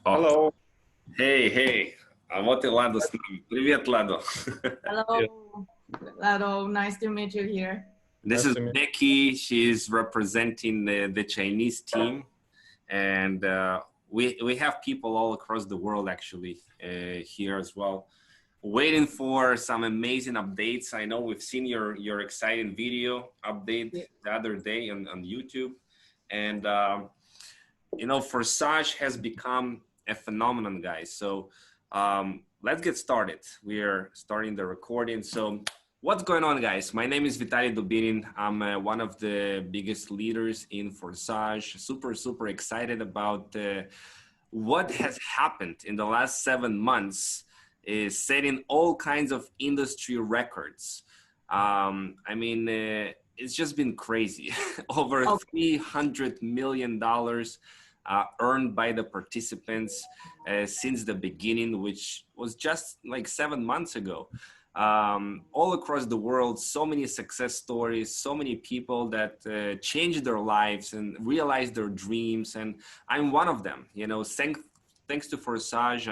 О, Hello. hey, а вот и Ладо с нами. Привет, Ладо. Yeah, Hello, Lado. Nice to meet you here. This nice is to meet Becky. She's representing the Chinese team, and we have people all across the world actually here as well, waiting for some amazing updates. I know we've seen your exciting video update Yeah. the other day on YouTube, and Forsage has become a phenomenon, guys. So let's get started. We are starting the recording. So what's going on, guys? My name is Vitaly Dubinin. I'm one of the biggest leaders in Forsage. Super excited about what has happened in the last 7 months, is setting all kinds of industry records. It's just been crazy. Over Oh, $300 million earned by the participants since the beginning, which was just like 7 months ago. All across the world, so many success stories, so many people that changed their lives and realized their dreams. And I'm one of them, thanks to Forsage,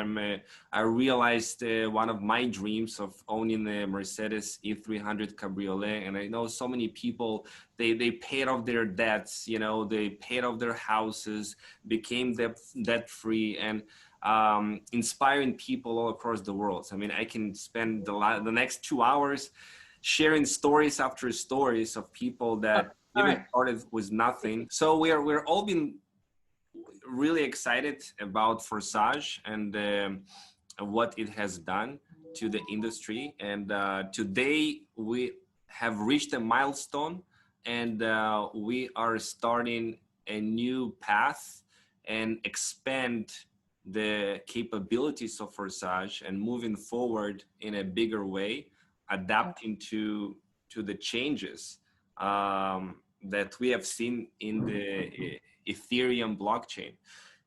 I realized one of my dreams of owning a Mercedes E300 Cabriolet. And I know so many people, they paid off their debts, they paid off their houses, became debt free, and inspiring people all across the world. I mean, I can spend the next 2 hours sharing stories after stories of people that all even right. started with nothing. So we're all been really excited about Forsage and what it has done to the industry. And today we have reached a milestone, and we are starting a new path and expand the capabilities of Forsage and moving forward in a bigger way, adapting to the changes that we have seen in the Ethereum blockchain.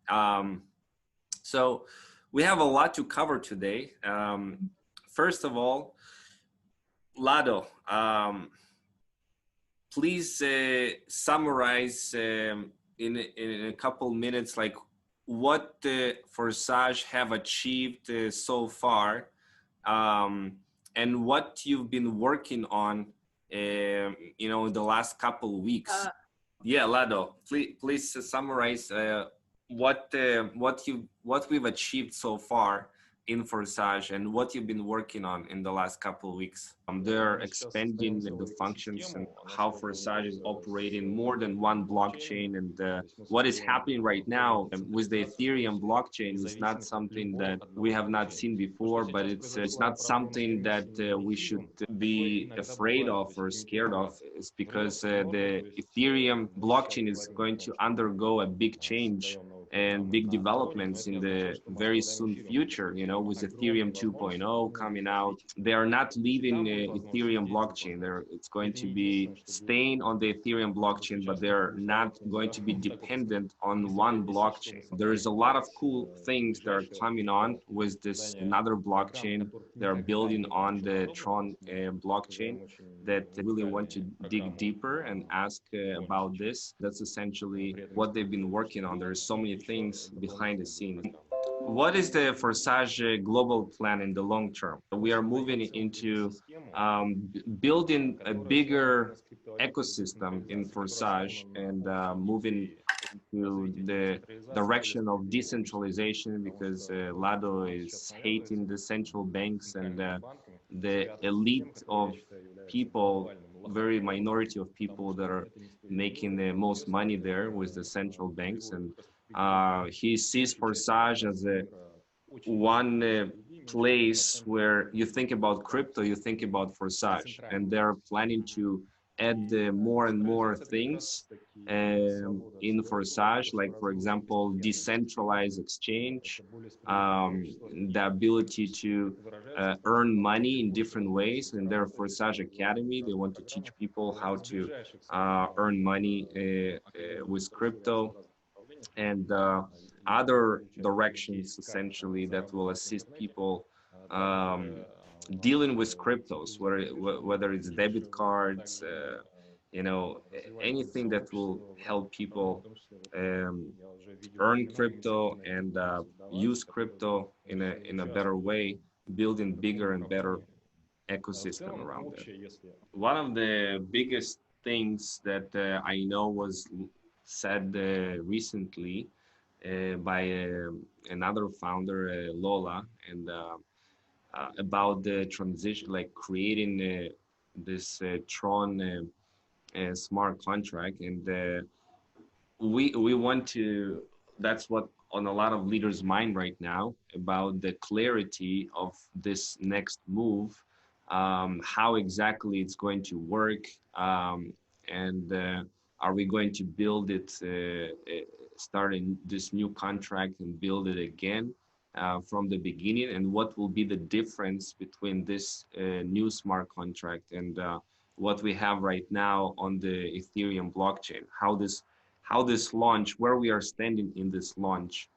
Um, so we have a lot to cover today. First of all, Lado, please summarize in a couple minutes, like what Forsage have achieved so far, and what you've been working on, in the last couple weeks. Yeah, Lado, please summarize what we've achieved so far in Forsage and what you've been working on in the last couple of weeks. They're expanding the functions and how Forsage is operating more than one blockchain, and what is happening right now with the Ethereum blockchain is not something that we have not seen before, but it's not something that we should be afraid of or scared of. It's because the Ethereum blockchain is going to undergo a big change and big developments in the very soon future, with Ethereum 2.0 coming out. They are not leaving Ethereum blockchain. It's going to be staying on the Ethereum blockchain, but they're not going to be dependent on one blockchain. There's a lot of cool things that are coming on with this another blockchain. They're building on the Tron blockchain that really want to dig deeper and ask about this. That's essentially what they've been working on. There's so many things behind the scenes. What is the Forsage global plan in the long term? We are moving into building a bigger ecosystem in Forsage and moving to the direction of decentralization, because Lado is hating the central banks and the elite of people, very minority of people that are making the most money there with the central banks. And he sees Forsage as a one place where you think about crypto, you think about Forsage, and they're planning to add more and more things in Forsage, like, for example, decentralized exchange, the ability to earn money in different ways. In their Forsage Academy, they want to teach people how to earn money with crypto, and other directions essentially that will assist people dealing with cryptos, whether it's debit cards, anything that will help people um, earn crypto and use crypto in a better way, building bigger and better ecosystem around it. One of the biggest things that I know was said recently by another founder, Lola, and about the transition, like creating this Tron smart contract, and we want to. That's what on a lot of leaders' mind right now about the clarity of this next move, how exactly it's going to work, and are we going to build it, starting this new contract and build it again from the beginning, and what will be the difference between this new smart contract and what we have right now on the Ethereum blockchain, how this launch, where we are standing in this launch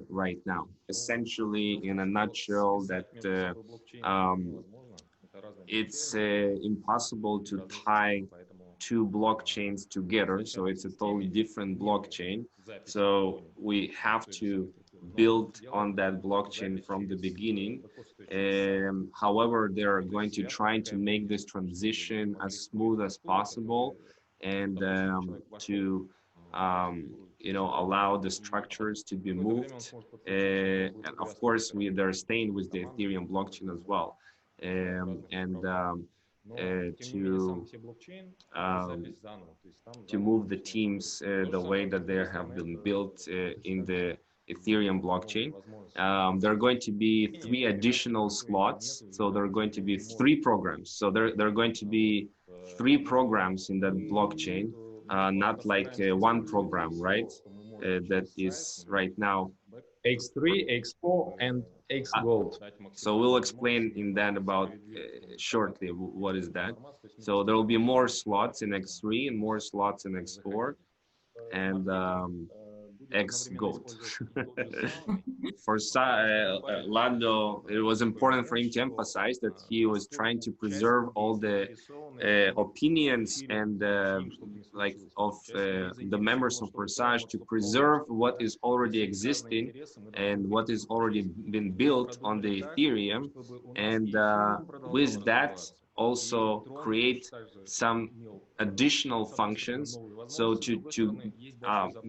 right now. Essentially, in a nutshell, that it's impossible to tie two blockchains together, so it's a totally different blockchain. So we have to build on that blockchain from the beginning. However, they're going to try to make this transition as smooth as possible, and to allow the structures to be moved. And of course, they're staying with the Ethereum blockchain as well, and um, to move the teams the way that they have been built in the Ethereum blockchain. There are going to be 3 additional slots, so there are going to be 3 programs. So there are going to be 3 programs in that blockchain, not like 1 program, right? That is right now. X3, X4, and X Gold. So we'll explain in that about shortly what is that. So there will be more slots in X3 and more slots in X4 and X Goat. For Lando, it was important for him to emphasize that he was trying to preserve all the opinions and like of the members of Forsage, to preserve what is already existing and what is already been built on the Ethereum, and with that also create some additional functions, so to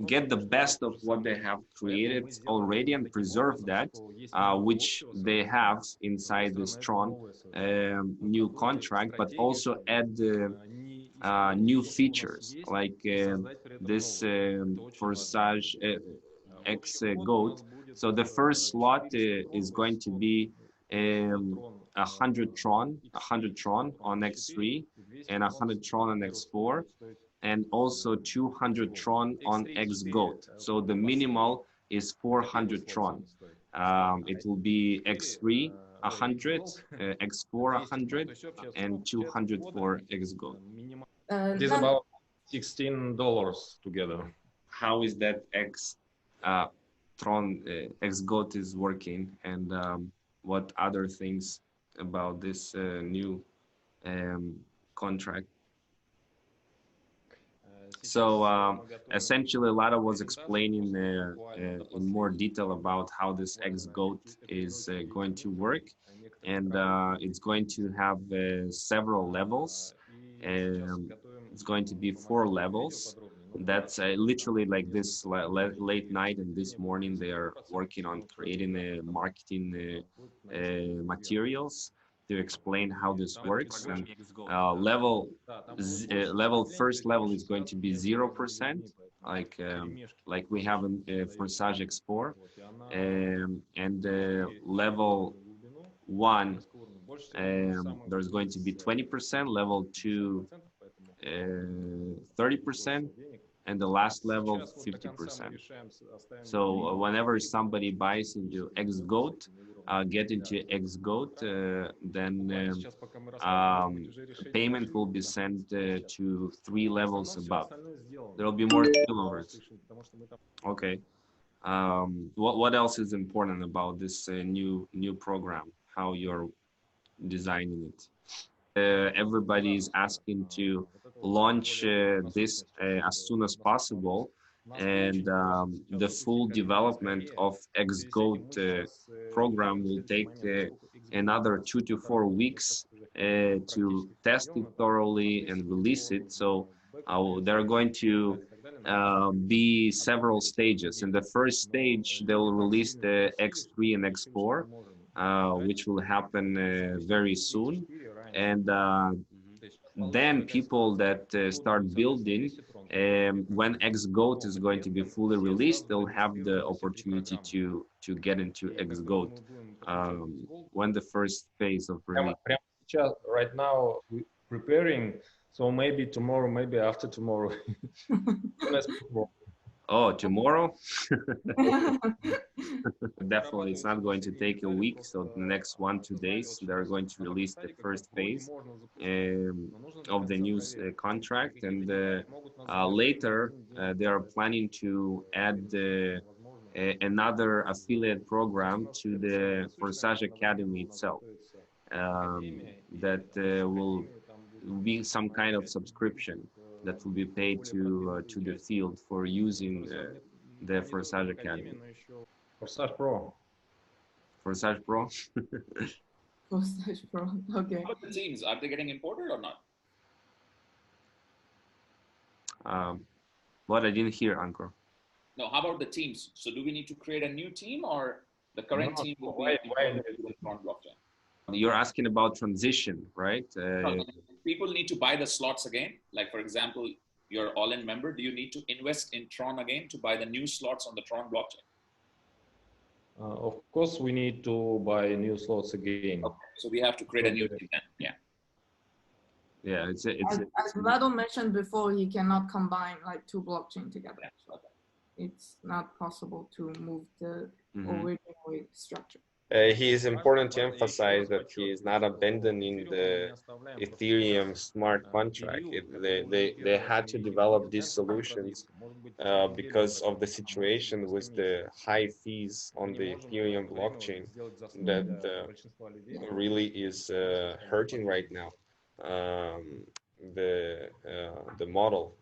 get the best of what they have created already and preserve that, which they have inside this Tron new contract, but also add new features like this Forsage X Goat. So the first slot is going to be 100 Tron on X3 and 100 Tron on X4, and also 200 Tron on X Goat. So the minimal is 400 Tron. It will be X3 100, X4 100, and 200 for X Goat. It is about $16 together. How is that Tron X Goat is working, and what other things about this new contract? So essentially, Lara was explaining in more detail about how this X Goat is going to work, and it's going to have several levels. It's going to be 4 levels. That's literally like this late night and this morning they are working on creating marketing materials to explain how this works. And first level is going to be 0%, like we have in Forsage X4, and level 1 there's going to be 20%, level 2 30%, and the last level 50%. So whenever somebody buys into X Goat, get into X Goat, then payment will be sent to 3 levels above. There will be more spillovers. Okay. What else is important about this new program? How you're designing it? everybody is asking to launch this as soon as possible. And the full development of XGoat program will take another 2 to 4 weeks to test it thoroughly and release it. So there are going to be several stages. In the first stage, they will release the X3 and X4, which will happen very soon. And then people that start building, when XGoat is going to be fully released, they'll have the opportunity to get into XGoat when the first phase of release. Right now, we're preparing, so maybe tomorrow, maybe after tomorrow. Oh, tomorrow? Definitely, it's not going to take a week. So the next 1-2 days, they're going to release the first phase of the new contract. And later, they are planning to add another affiliate program to the Forsage Academy itself. That will be some kind of subscription that will be paid to the field for using the Forsage Academy. Forsage Pro. Forsage Pro. Forsage Pro. Okay. How about the teams? Are they getting imported or not? What I didn't hear, Ankur. No. How about the teams? So do we need to create a new team, or the current team will be the Tron blockchain? You're asking about transition, right? No, people need to buy the slots again. Like, for example, you're all-in member. Do you need to invest in Tron again to buy the new slots on the Tron blockchain? Of course, we need to buy new slots again. Okay. So we have to create a new team then. Yeah. Yeah, As Vlado mentioned before, he cannot combine like two blockchains together. Yeah. Okay. It's not possible to move the original structure. It is important to emphasize that he is not abandoning the Ethereum smart contract. They had to develop these solutions because of the situation with the high fees on the Ethereum blockchain that really is hurting right now. The model,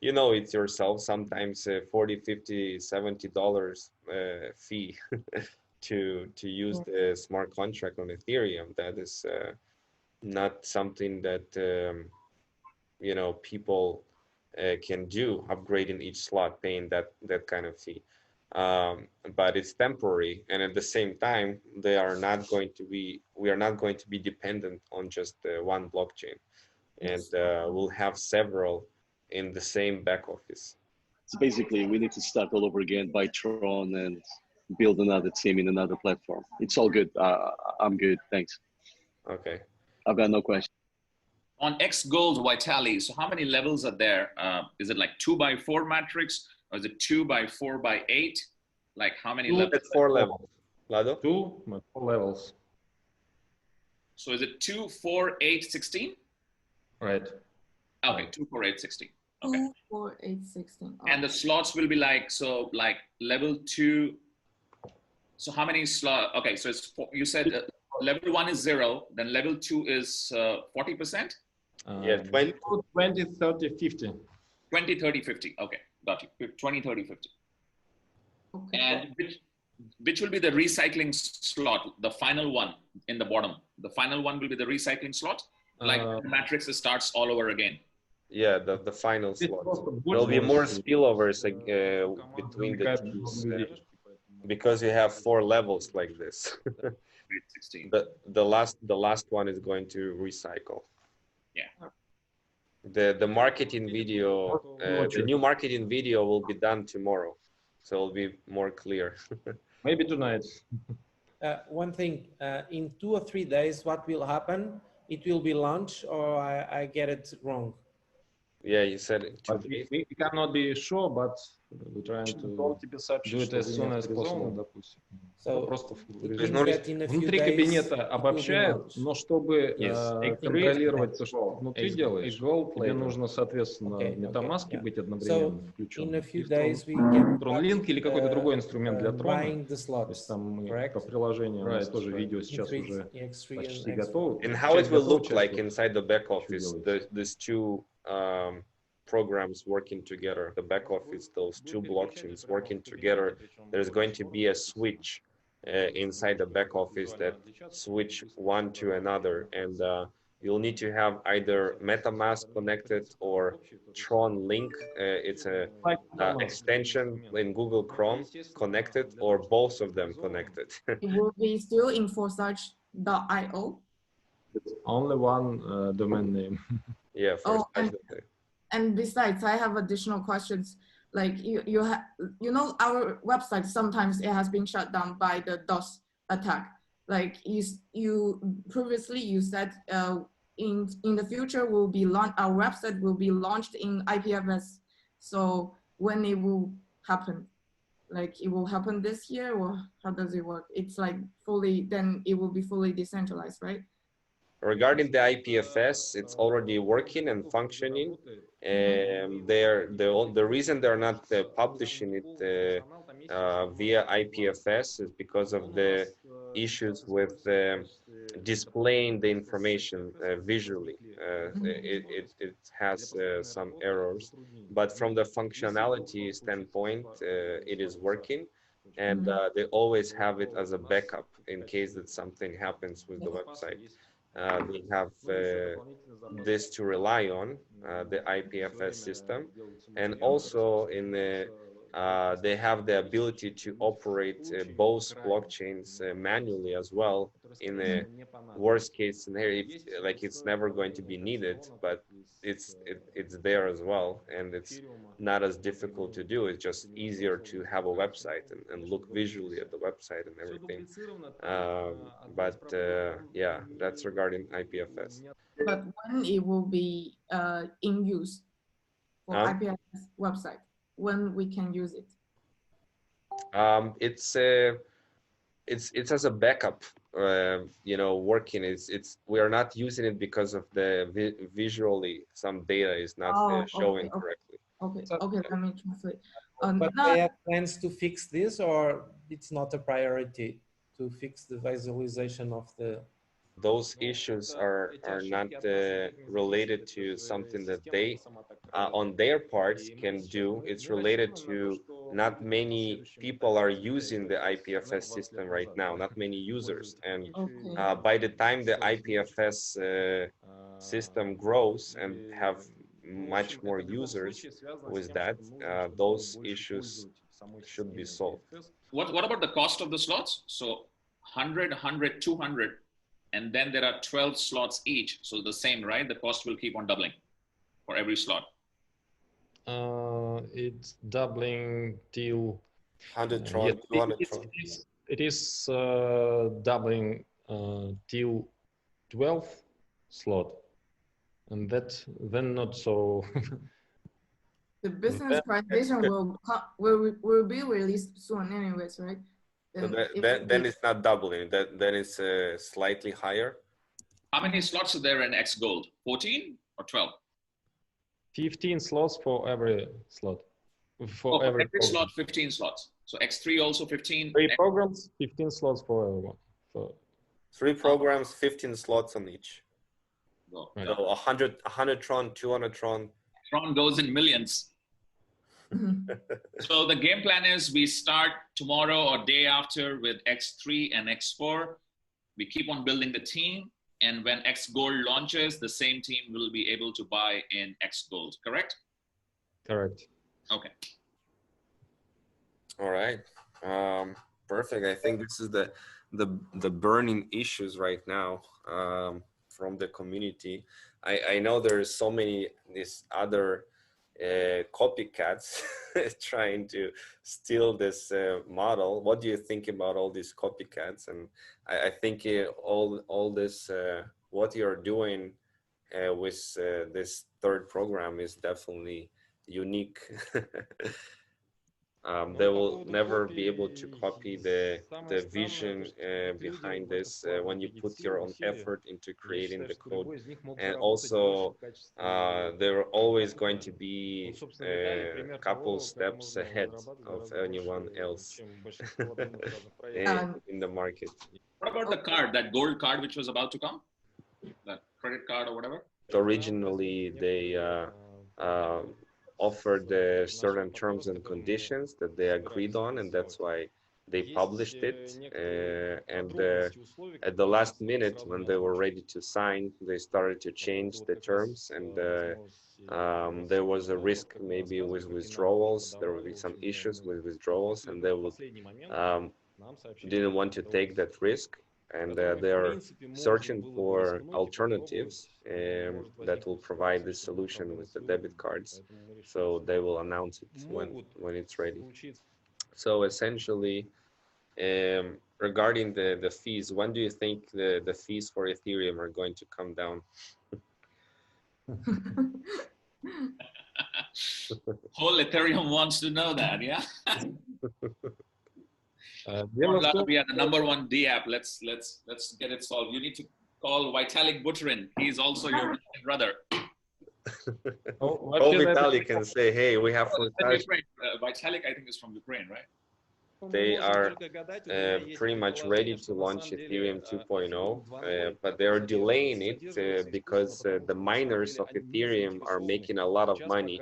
you know it yourself, sometimes $40, $50, $70 fee to use the smart contract on Ethereum. That is not something that people can do, upgrading each slot, paying that kind of fee. But it's temporary, and at the same time, we are not going to be dependent on just one blockchain, and we'll have several in the same back office. So basically, we need to start all over again, buy Tron and build another team in another platform. It's all good. I'm good. Thanks. Okay. I've got no question. On XGold Vitali, so how many levels are there? Is it like 2x4 matrix, or is it 2x4x8? Like how many levels? At 4 levels. Vlado? 4 levels. So is it 2, 4, 8, 16? Right. Okay, 2, 4, 8, 16. Okay. 2, 4, 8, 16. Oh. And the slots will be like level 2. So how many slots? Okay, so it's you said level 1 is 0, then level 2 is 40%? Yeah, 20, 30, 50. 20, 30, 50. Okay, got you. 20, 30, 50. Okay. And which will be the recycling slot, the final one in the bottom? The final one will be the recycling slot? Like the matrix starts all over again. Yeah, the final slot. There'll be more spillovers between the teams because you have 4 levels like this. 16. The last one is going to recycle. Yeah. The marketing video, the new marketing video will be done tomorrow, so it'll be more clear. Maybe tonight. One thing, in 2 or 3 days, what will happen? It will be launched, or I get it wrong? Yeah, you said it. We cannot be sure, but we're trying to do it as soon as possible. So Просто it There's means no that in a few внутри days кабинета it will be обобщает, launched. но чтобы Yes. контролировать то, что ты внутри делаешь, тебе later. нужно, соответственно, Okay, в MetaMask okay, yeah. быть одновременно So in включенным. a few И в days we can Tron Link или какой-то другой инструмент для Трона. buying the То есть slots, там мы correct? по приложению, у нас тоже видео сейчас E3, уже EX3 почти and готово. And how it Часть will готова, look часть like вот inside the back еще office, делается. these two programs working together, the back office, those two blockchains working together, there's going to be a switch inside the back office that switch one to another. And you'll need to have either MetaMask connected or Tron Link. It's a extension in Google Chrome connected, or both of them connected. It will be still in Forsage.io. Only one domain name. Yeah, Oh, Forsage. and besides, I have additional questions. Like you know, our website, sometimes it has been shut down by the DOS attack. Like you previously you said in the future will be our website will be launched in IPFS. So when it will happen? Like it will happen this year, or how does it work? It's like fully, then it will be fully decentralized, right? Regarding the IPFS, it's already working and functioning. The reason they're not publishing it via IPFS is because of the issues with displaying the information visually. It has some errors, but from the functionality standpoint, it is working, and they always have it as a backup in case that something happens with the website. They have this to rely on, the IPFS system, and also in they have the ability to operate both blockchains manually as well. In the worst case scenario, like it's never going to be needed, but it's there as well, and it's not as difficult to do. It's just easier to have a website and look visually at the website and everything. Yeah, that's regarding IPFS. But when it will be in use for IPFS website, when we can use it? It's as a backup, you know, working. We are not using it because of the visually some data is not showing correctly. Okay, let me translate. But they have plans to fix this, or it's not a priority to fix the visualization of the... Those issues are not related to something that they on their parts can do. It's related to not many people are using the IPFS system right now, not many users. And by the time the IPFS system grows and have much more users with that, those issues should be solved. What about the cost of the slots? So 100, 100, 200, and then there are 12 slots each. So the same, right? The cost will keep on doubling for every slot. It's doubling till 100 Tron, 200 Tron. It is doubling till 12 slot, and that then not so. The business presentation will be released soon, anyways, right? Then it's not doubling. Then it's slightly higher. How many slots are there in X Gold? 14 or 12? 15 slots for every slot. For every slot, 15 slots. So X3 also 15. 3 programs, 15 slots for everyone. So 3 programs, 15 slots on each. Right. So 100 Tron, 200 Tron. Tron goes in millions. So the game plan is we start tomorrow or day after with X3 and X4. We keep on building the team. And when X Gold launches, the same team will be able to buy in X Gold, correct? Correct. Okay. All right. Perfect. I think this is the burning issues right now from the community. I know there's so many these other copycats trying to steal this model. What do you think about all these copycats? And I think all this what you're doing with this third program is definitely unique. they will never be able to copy the vision behind this when you put your own effort into creating the code. And also, there are always going to be a couple steps ahead of anyone else in the market. What about the card, that gold card which was about to come? That credit card or whatever? Originally, they offered certain terms and conditions that they agreed on, and that's why they published it. And at the last minute, when they were ready to sign, they started to change the terms, and there was a risk maybe with withdrawals. There would be some issues with withdrawals, and they would didn't want to take that risk. And they're searching for alternatives that will provide this solution with the debit cards. So they will announce it when it's ready. So essentially, regarding the fees, when do you think the fees for Ethereum are going to come down? Whole Ethereum wants to know that, yeah? We are the #1 DApp. Let's get it solved. You need to call Vitalik Buterin. He's also your brother. Vitalik can say, "Hey, we have Forsage." Vitalik, I think, is from Ukraine, right? They are pretty much ready to launch Ethereum 2.0, but they are delaying it because the miners of Ethereum are making a lot of money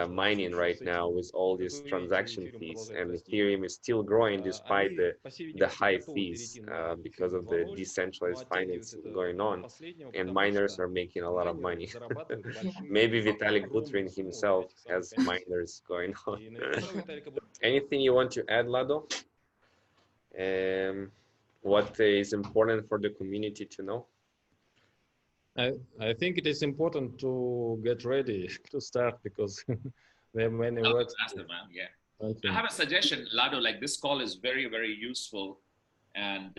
mining right now with all these transaction fees, and Ethereum is still growing despite the high fees because of the decentralized finance going on, and miners are making a lot of money. Maybe Vitalik Buterin himself has miners going on. Anything you want to add, Lado? What is important for the community to know? I think it is important to get ready to start because there are many works. Man, yeah. I have a suggestion, Lado. Like, this call is very, very useful, and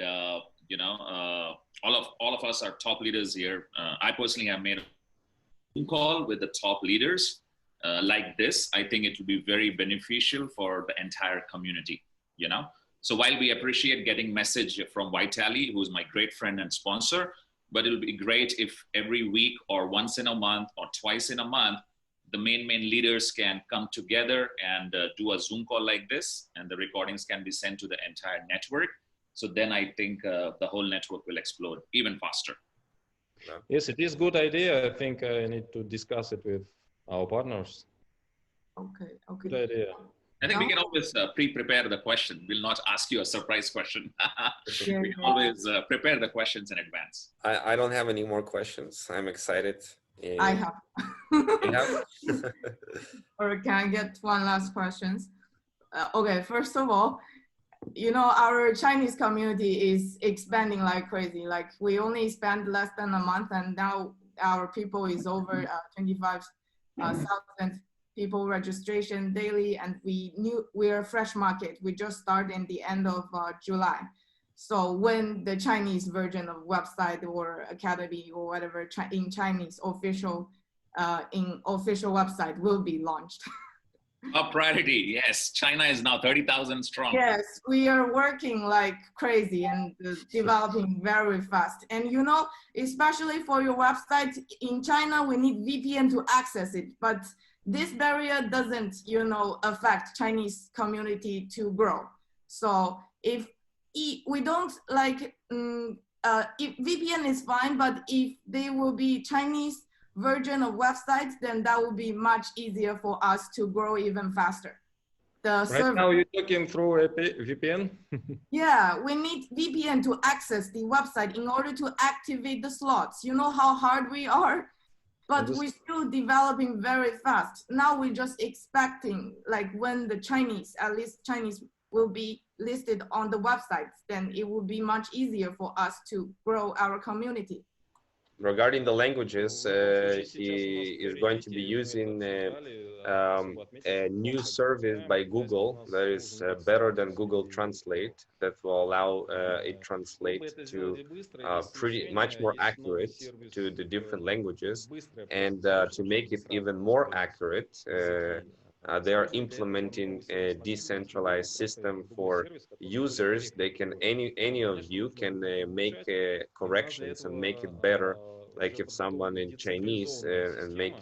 you know, all of us are top leaders here. I personally have made a call with the top leaders. Like this, I think it will be very beneficial for the entire community, you know? So while we appreciate getting message from Vitalik, who's my great friend and sponsor, but it'll be great if every week or once in a month or twice in a month, the main leaders can come together and do a Zoom call like this, and the recordings can be sent to the entire network. So then I think the whole network will explode even faster. Yes, it is a good idea. I think I need to discuss it with our partners. Okay. Good idea. I think we can always pre-prepare the question. We'll not ask you a surprise question. We can always prepare the questions in advance. I don't have any more questions. I'm excited. I have. You have? Or can I get one last question? Okay, first of all, you know, our Chinese community is expanding like crazy. Like, we only spent less than a month, and now our people is over 25,000 people registration daily, and we're a fresh market. We just started in the end of July. So when the Chinese version of website or academy or whatever in Chinese official website will be launched. Top priority, yes. China is now 30,000 strong. Yes, we are working like crazy and developing very fast. And you know, especially for your website in China, we need VPN to access it. But this barrier doesn't, you know, affect Chinese community to grow. So if we don't like, if VPN is fine, but if they will be Chinese version of websites, then that will be much easier for us to grow even faster. Right now you're talking through a VPN? Yeah, we need VPN to access the website in order to activate the slots. You know how hard we are? But we're still developing very fast. Now we're just expecting, like, when the Chinese, at least Chinese, will be listed on the websites, then it will be much easier for us to grow our community. Regarding the languages, he is going to be using a new service by Google that is better than Google Translate, that will allow it translate to pretty much more accurate to the different languages. And to make it even more accurate, They are implementing a decentralized system for users. They can, any of you can make corrections and make it better. Like if someone in Chinese and make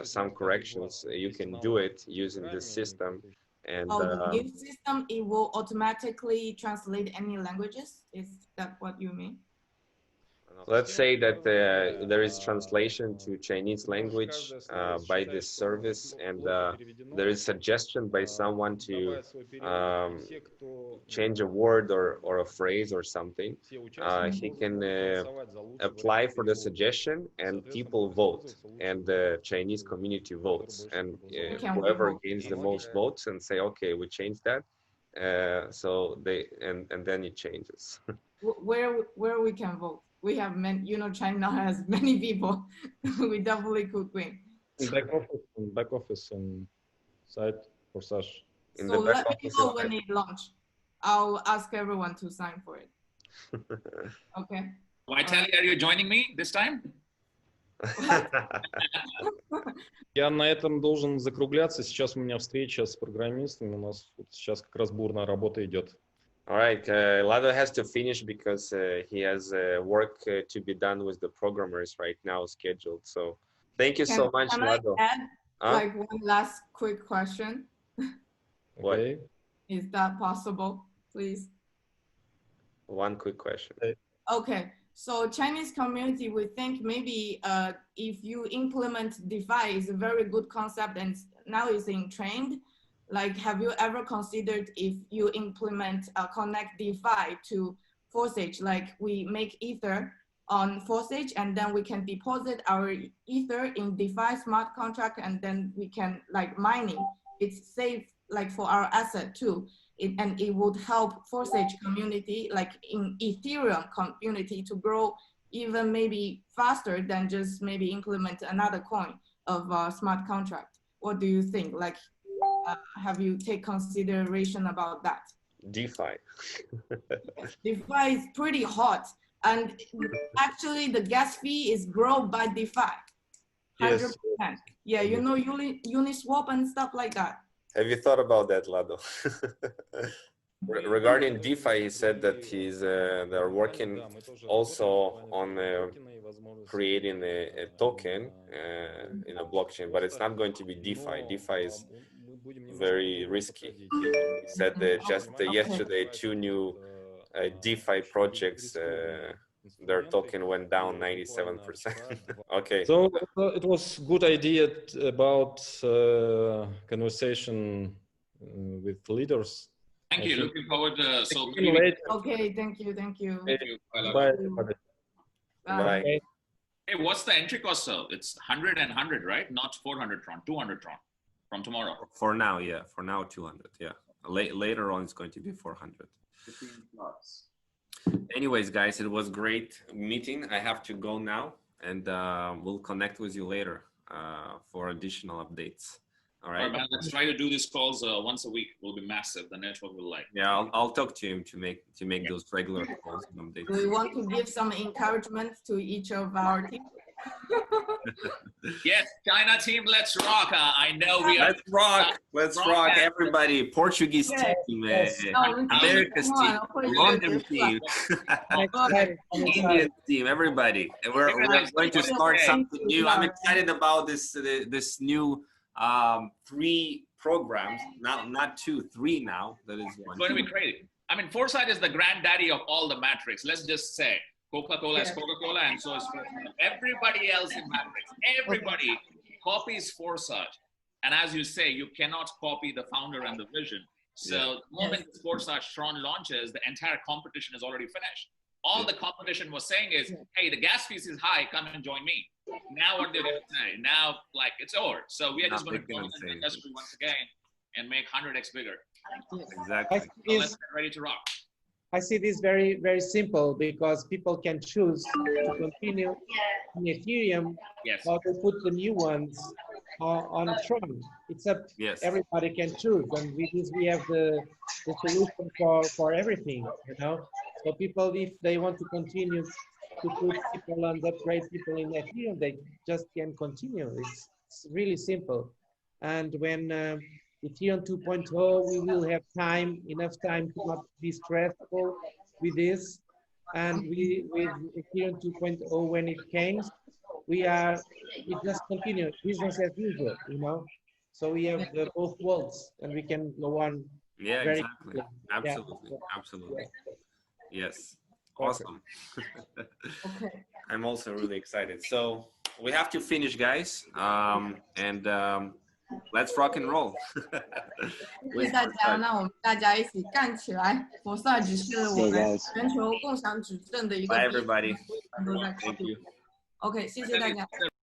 some corrections, you can do it using this system. And oh, the new system, it will automatically translate any languages? Is that what you mean? let's say that there is translation to Chinese language by this service, and there is suggestion by someone to change a word or a phrase or something. He can apply for the suggestion, and people vote, and the Chinese community votes, and whoever gains the most votes and say, okay, we changed that. So they and then it changes. Where we can vote? We have many, you know, China has many people. We definitely could win. Back office and site Forsage. So let me know when it launch. I'll ask everyone to sign for it. Okay. Vitaly, are you joining me this time? Я на этом должен закругляться. Сейчас у меня встреча с программистами. У нас вот сейчас как раз бурная работа идет. All right, Lado has to finish because he has work to be done with the programmers right now scheduled. So thank you so much, Lado. Can I add like one last quick question? What? Okay. Is that possible, please? One quick question. Okay, so Chinese community, we think maybe if you implement DeFi is a very good concept and now it's in trend. Like, have you ever considered if you implement connect DeFi to Forsage, like we make Ether on Forsage and then we can deposit our Ether in DeFi smart contract and then we can like mining. It's safe like for our asset too. And it would help Forsage community, like in Ethereum community, to grow even maybe faster than just maybe implement another coin of smart contract. What do you think? Like, have you take consideration about that? DeFi. DeFi is pretty hot, and actually the gas fee is grown by DeFi. 100%. Yes. Yeah, you know, Uniswap and stuff like that. Have you thought about that, Lado? Regarding DeFi, he said that they're working also on creating a token in a blockchain, but it's not going to be DeFi. DeFi is very risky. He said that just yesterday, 2 new DeFi projects, their token went down 97%. Okay. So it was good idea about conversation with leaders. Thank you. Looking forward to Okay, thank you. Thank you. Bye. Bye. Hey, what's the entry cost, sir? It's 100 and 100, right? Not 400 Tron, 200 Tron from tomorrow. For now, yeah. For now, 200. Yeah. Later on, it's going to be 400. 15 plus. Anyways, guys, it was great meeting. I have to go now, and we'll connect with you later for additional updates. All right. All right, man, let's try to do these calls once a week. Will be massive. The network will like. Yeah, I'll talk to him to make those regular calls and updates. We want to give some encouragement to each of our team. Yes, China team, let's rock. I know we are. Let's rock, everybody. Portuguese team, America's team, London team, Indian team, everybody. And we're going to start something new. I'm excited about this new 3 programs, not 2, 3 now. That is one. It's going to be crazy. I mean, Forsage is the granddaddy of all the Matrix. Let's just say Coca-Cola is Coca-Cola, and so is Forsage. Everybody else in Matrix, everybody copies Forsage. And as you say, you cannot copy the founder and the vision. So the moment Forsage Tron launches, the entire competition is already finished. All the competition was saying is, hey, the gas fees is high, come and join me. Now what they're going to say? Now, like, it's over. So we are just going to go into the industry once again and make 100x bigger. Exactly. So let's get ready to rock. I see this very, very simple because people can choose to continue in Ethereum or to put the new ones on Tron. It's up. Everybody can choose, and with this we have the solution for everything. You know, so people, if they want to continue to put people and upgrade people in Ethereum, they just can continue. It's really simple. And when Ethereum 2.0, we will have enough time to not be stressful with this. And with Ethereum 2.0, when it comes, we just continue business as usual, you know. So we have both worlds, and we can go on. Yeah, very exactly. quickly. Absolutely, absolutely. Yes, awesome. Okay. I'm also really excited. So we have to finish, guys, and let's rock and roll. 谢谢大家，那我们大家一起干起来。Forsage 是我们全球共享矩阵的一个 Bye, everybody. 都在 Thank you. OK，谢谢大家。